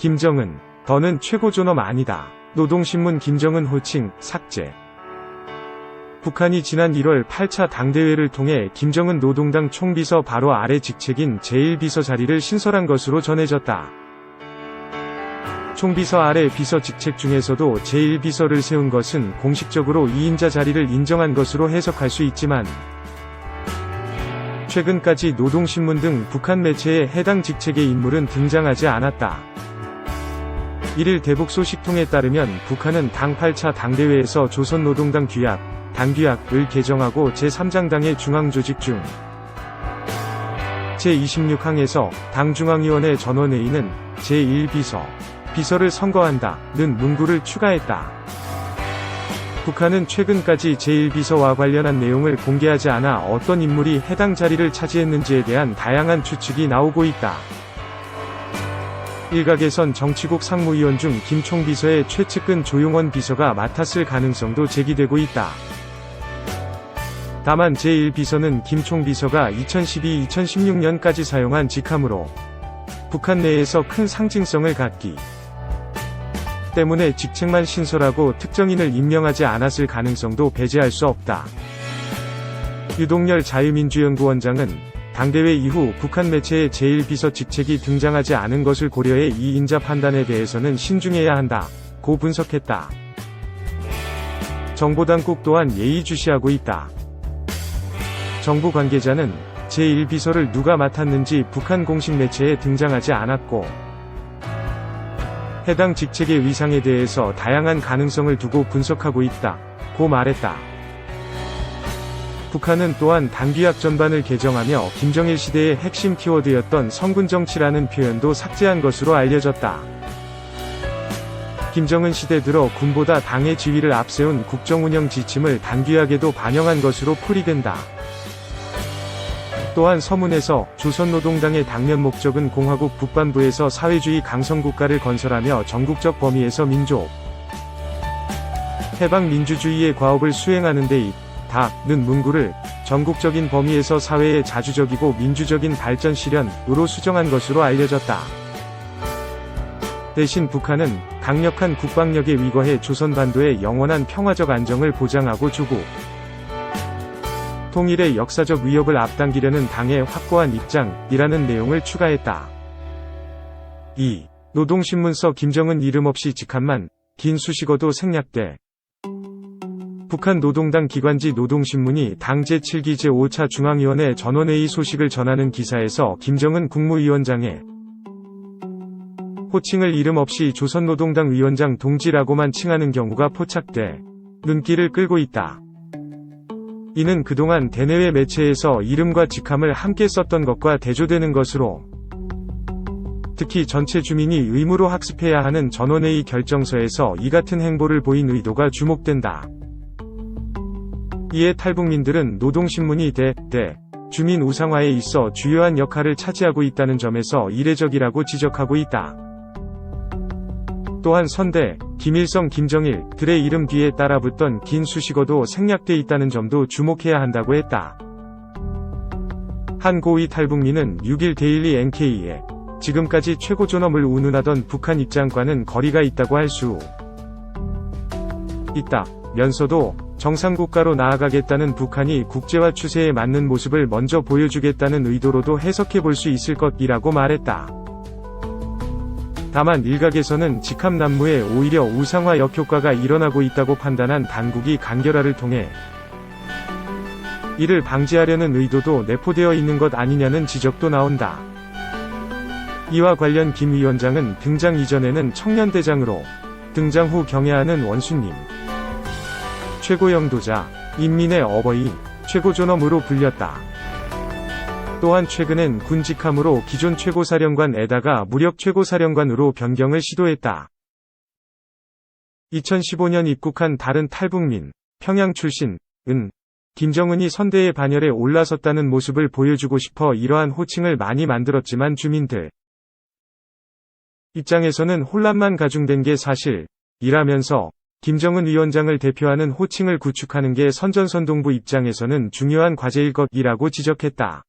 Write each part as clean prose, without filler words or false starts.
김정은, 더는 최고 존엄 아니다. 노동신문 김정은 호칭, 삭제. 북한이 지난 1월 8차 당대회를 통해 김정은 노동당 총비서 바로 아래 직책인 제1비서 자리를 신설한 것으로 전해졌다. 총비서 아래 비서 직책 중에서도 제1비서를 세운 것은 공식적으로 2인자 자리를 인정한 것으로 해석할 수 있지만, 최근까지 노동신문 등 북한 매체에 해당 직책의 인물은 등장하지 않았다. 1일 대북 소식통에 따르면 북한은 당 8차 당대회에서 조선노동당 규약, 당규약을 개정하고 제3장당의 중앙조직 중 제26항에서 당중앙위원회 전원회의는 제1비서, 비서를 선거한다는 문구를 추가했다. 북한은 최근까지 제1비서와 관련한 내용을 공개하지 않아 어떤 인물이 해당 자리를 차지했는지에 대한 다양한 추측이 나오고 있다. 일각에선 정치국 상무위원 중 김 총비서의 최측근 조용원 비서가 맡았을 가능성도 제기되고 있다. 다만 제1비서는 김 총비서가 2012-2016년까지 사용한 직함으로 북한 내에서 큰 상징성을 갖기 때문에 직책만 신설하고 특정인을 임명하지 않았을 가능성도 배제할 수 없다. 유동열 자유민주연구원장은 당대회 이후 북한 매체에 제1비서 직책이 등장하지 않은 것을 고려해 이 인자 판단에 대해서는 신중해야 한다고 분석했다. 정보당국 또한 예의주시하고 있다. 정부 관계자는 제1비서를 누가 맡았는지 북한 공식 매체에 등장하지 않았고, 해당 직책의 위상에 대해서 다양한 가능성을 두고 분석하고 있다고 말했다. 북한은 또한 당규약 전반을 개정하며 김정일 시대의 핵심 키워드였던 성군정치라는 표현도 삭제한 것으로 알려졌다. 김정은 시대 들어 군보다 당의 지위를 앞세운 국정운영 지침을 당규약에도 반영한 것으로 풀이된다. 또한 서문에서 조선노동당의 당면 목적은 공화국 북반부에서 사회주의 강성국가를 건설하며 전국적 범위에서 민족 해방민주주의의 과업을 수행하는 데 있다는 문구를 전국적인 범위에서 사회의 자주적이고 민주적인 발전 실현으로 수정한 것으로 알려졌다. 대신 북한은 강력한 국방력에 위거해 조선반도의 영원한 평화적 안정을 보장하고 주고 통일의 역사적 위협을 앞당기려는 당의 확고한 입장이라는 내용을 추가했다. 2. 노동신문서 김정은 이름 없이 직함만 긴 수식어도 생략돼. 북한 노동당 기관지 노동신문이 당 제7기 제5차 중앙위원회 전원회의 소식을 전하는 기사에서 김정은 국무위원장의 호칭을 이름 없이 조선노동당 위원장 동지라고만 칭하는 경우가 포착돼 눈길을 끌고 있다. 이는 그동안 대내외 매체에서 이름과 직함을 함께 썼던 것과 대조되는 것으로, 특히 전체 주민이 의무로 학습해야 하는 전원회의 결정서에서 이 같은 행보를 보인 의도가 주목된다. 이에 탈북민들은 노동신문이 주민 우상화에 있어 주요한 역할을 차지하고 있다는 점에서 이례적이라고 지적하고 있다. 또한 선대, 김일성, 김정일들의 이름 뒤에 따라붙던 긴 수식어도 생략돼 있다는 점도 주목해야 한다고 했다. 한 고위 탈북민은 6일 데일리 NK에 지금까지 최고 존엄을 운운하던 북한 입장과는 거리가 있다고 할 수 있다면서도 정상국가로 나아가겠다는 북한이 국제화 추세에 맞는 모습을 먼저 보여주겠다는 의도로도 해석해 볼 수 있을 것이라고 말했다. 다만 일각에서는 직함 난무에 오히려 우상화 역효과가 일어나고 있다고 판단한 당국이 간결화를 통해 이를 방지하려는 의도도 내포되어 있는 것 아니냐는 지적도 나온다. 이와 관련 김 위원장은 등장 이전에는 청년대장으로, 등장 후 경애하는 원수님, 최고영도자, 인민의 어버이, 최고존엄으로 불렸다. 또한 최근엔 군 직함으로 기존 최고사령관에다가 무력 최고사령관으로 변경을 시도했다. 2015년 입국한 다른 탈북민, 평양 출신은 김정은이 선대의 반열에 올라섰다는 모습을 보여주고 싶어 이러한 호칭을 많이 만들었지만 주민들 입장에서는 혼란만 가중된 게 사실이라면서 김정은 위원장을 대표하는 호칭을 구축하는 게 선전선동부 입장에서는 중요한 과제일 것이라고 지적했다.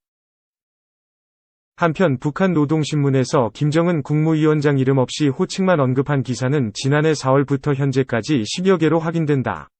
한편 북한 노동신문에서 김정은 국무위원장 이름 없이 호칭만 언급한 기사는 지난해 4월부터 현재까지 10여 개로 확인된다.